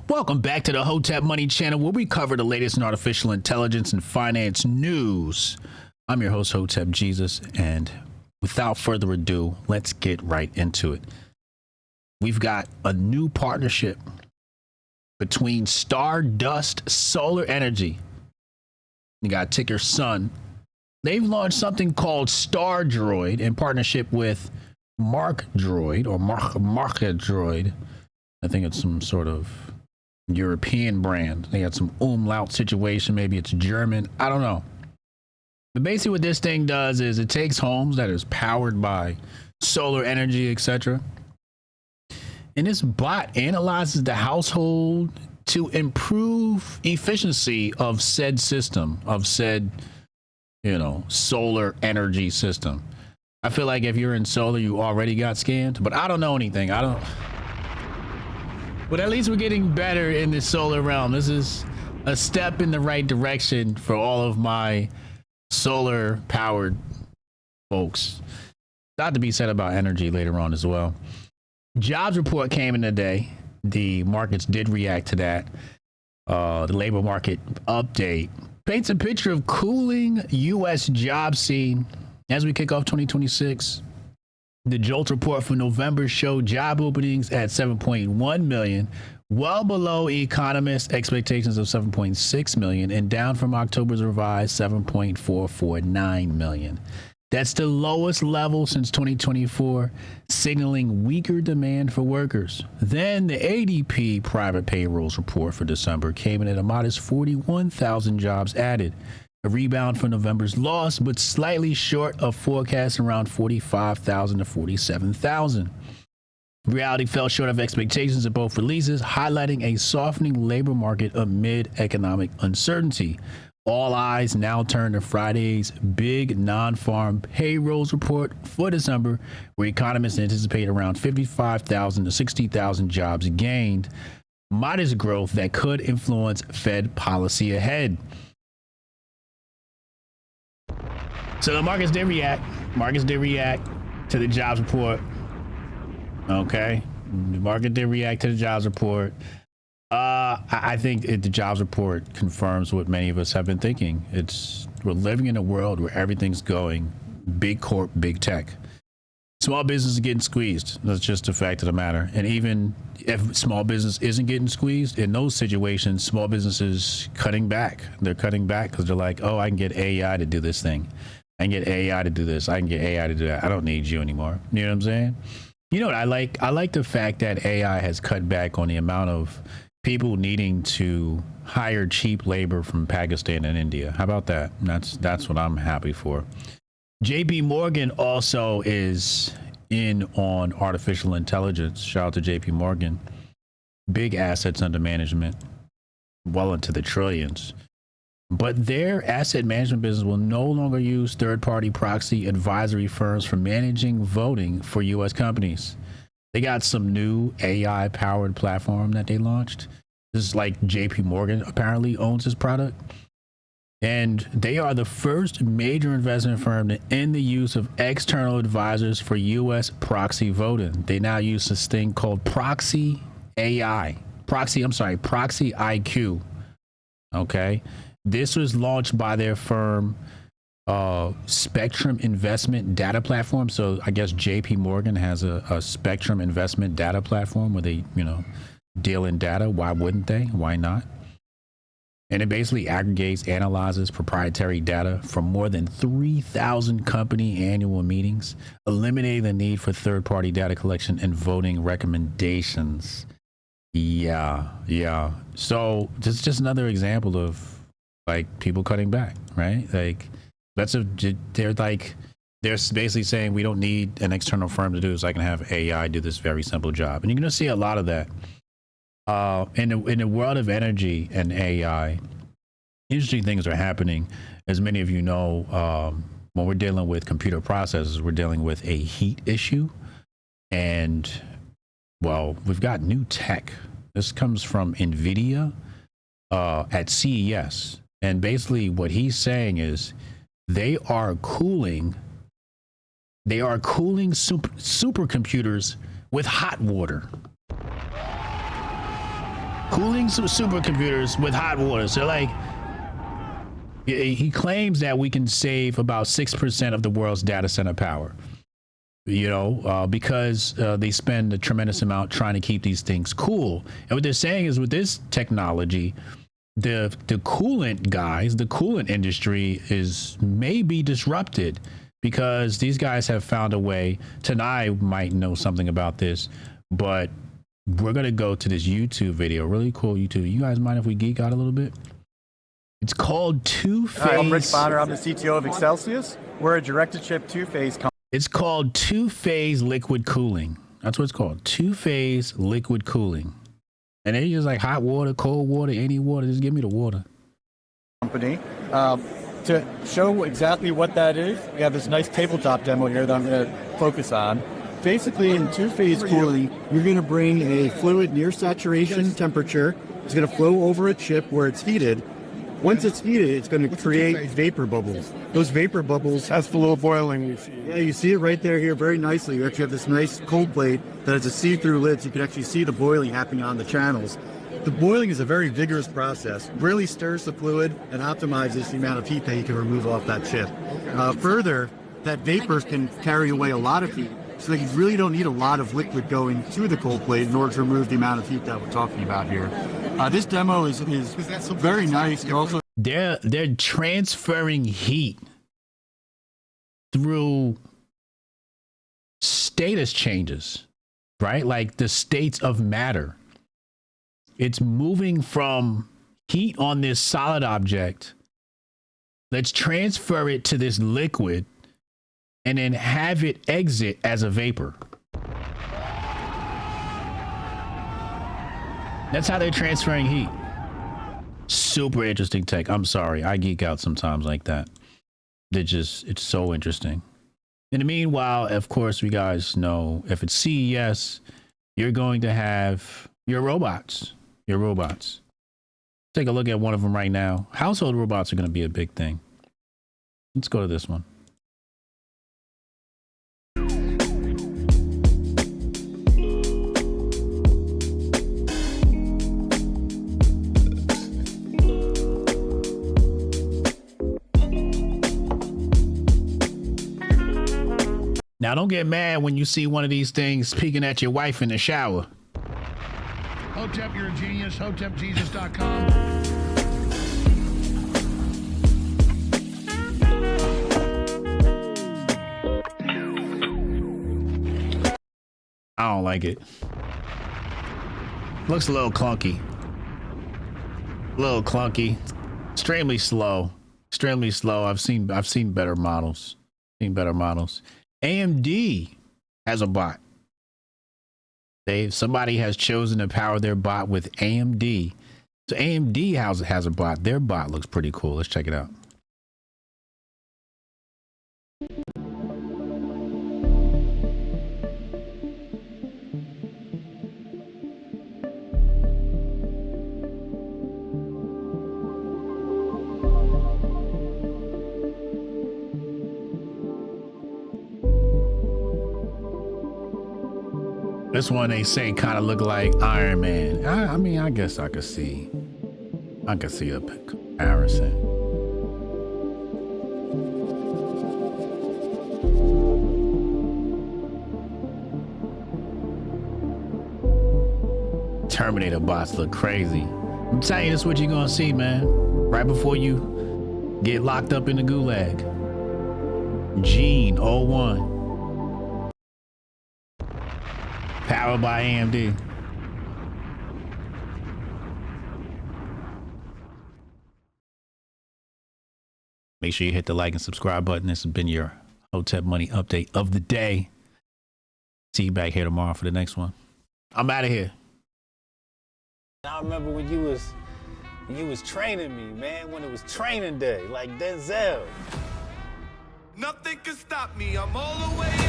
Welcome back to the Hotep Money Channel, where we cover the latest in artificial intelligence and finance news. I'm your host, Hotep Jesus, and without further ado, let's get right into it. We've got a new partnership between Stardust Solar Energy. You got ticker SUN. They've launched something called StarDroid in partnership with MarkDroid or MarkDroid. I think it's some sort of European brand. They had some umlaut situation. Maybe it's German. I don't know. But basically what this thing does is it takes homes that is powered by solar energy, etc. And this bot analyzes the household to improve efficiency of said system, of said, solar energy system. I feel like if you're in solar, you already got scammed, but I don't know anything. But at least we're getting better in the solar realm. This is a step in the right direction for all of my solar powered folks. Not to be said about energy later on as well. Jobs report came in today. The markets did react to that. The labor market update paints a picture of cooling U.S. job scene as we kick off 2026. The JOLT report for November showed job openings at 7.1 million, well below economists' expectations of 7.6 million and down from October's revised 7.449 million. That's the lowest level since 2024, signaling weaker demand for workers. Then the ADP private payrolls report for December came in at a modest 41,000 jobs added. A rebound for November's loss, but slightly short of forecasts around 45,000 to 47,000. Reality fell short of expectations of both releases, highlighting a softening labor market amid economic uncertainty. All eyes now turn to Friday's big non-farm payrolls report for December, where economists anticipate around 55,000 to 60,000 jobs gained, modest growth that could influence Fed policy ahead. So the markets did react. Markets did react to the jobs report. Okay. The market did react to the jobs report. I think the jobs report confirms what many of us have been thinking. We're living in a world where everything's going big corp, big tech. Small business is getting squeezed. That's just the fact of the matter. And even if small business isn't getting squeezed, in those situations, small businesses cutting back. They're cutting back because they're like, oh, I can get AI to do this thing. I can get AI to do this. I can get AI to do that. I don't need you anymore. You know what I'm saying? You know what I like? I like the fact that AI has cut back on the amount of people needing to hire cheap labor from Pakistan and India. How about that? That's what I'm happy for. JPMorgan also is in on artificial intelligence. Shout out to JPMorgan. Big assets under management, well into the trillions. But their asset management business will no longer use third-party proxy advisory firms for managing voting for U.S. companies. They got some new AI-powered platform that they launched. This is like JPMorgan apparently owns this product. And they are the first major investment firm to end the use of external advisors for U.S. proxy voting. They now use this thing called Proxy IQ. Okay. This was launched by their firm, Spectrum Investment Data Platform. So I guess JPMorgan has a Spectrum Investment Data Platform where they, deal in data. Why wouldn't they? Why not? And it basically aggregates, analyzes proprietary data from more than 3,000 company annual meetings, eliminating the need for third-party data collection and voting recommendations. Yeah. So this is just another example of like people cutting back, right? Like they're basically saying we don't need an external firm to do this. I can have AI do this very simple job, and you're going to see a lot of that. In the world of energy and AI, interesting things are happening. As many of you know, when we're dealing with computer processors, we're dealing with a heat issue. And, well, we've got new tech. This comes from Nvidia at CES. And basically what he's saying is they are cooling supercomputers with hot water. cooling some supercomputers with hot water. So like, he claims that we can save about 6% of the world's data center power, you know, because they spend a tremendous amount trying to keep these things cool. And what they're saying is with this technology, the coolant guys, the coolant industry may be disrupted because these guys have found a way. Tanai might know something about this, but we're going to go to this YouTube video, really cool YouTube. You guys mind if we geek out a little bit? It's called two-phase. I'm Rick Bonner. I'm the CTO of Excelsius. We're a direct-to-chip two-phase company. It's called two-phase liquid cooling. That's what it's called, two-phase liquid cooling. And they use like hot water, cold water, any water. Just give me the water. Company. To show exactly what that is, we have this nice tabletop demo here that I'm going to focus on. Basically, in two-phase cooling, you're going to bring a fluid near saturation temperature. It's going to flow over a chip where it's heated. Once it's heated, it's going to create vapor bubbles. Those vapor bubbles... That's the little boiling you see. Yeah, you see it right there here very nicely. You actually have this nice cold plate that has a see-through lid, so you can actually see the boiling happening on the channels. The boiling is a very vigorous process, really stirs the fluid and optimizes the amount of heat that you can remove off that chip. Further, that vapor can carry away a lot of heat, so that you really don't need a lot of liquid going to the cold plate in order to remove the amount of heat that we're talking about here. This demo is very nice. Also, they're transferring heat through status changes, right? Like the states of matter. It's moving from heat on this solid object. Let's transfer it to this liquid and then have it exit as a vapor. That's how they're transferring heat. Super interesting tech. I'm sorry, I geek out sometimes like that. It's so interesting. In the meanwhile, of course, we guys know if it's CES, you're going to have your robots. Take a look at one of them right now. Household robots are going to be a big thing. Let's go to this one. Now, don't get mad when you see one of these things peeking at your wife in the shower. Hotep, you're a genius. HotepJesus.com. I don't like it. Looks a little clunky. Extremely slow. I've seen better models. AMD has a bot. Somebody has chosen to power their bot with AMD. So AMD has a bot. Their bot looks pretty cool. Let's check it out. This one they say kind of look like Iron Man. I mean, I guess I could see a comparison. Terminator bots look crazy. I'm telling you, this is what you're gonna see, man. Right before you get locked up in the gulag. Gene 01. Powered by AMD. Make sure you hit the like and subscribe button. This has been your Hotep Money update of the day. See you back here tomorrow for the next one. I'm out of here. I remember when you was training me, man, when it was training day, like Denzel. Nothing can stop me, I'm all the way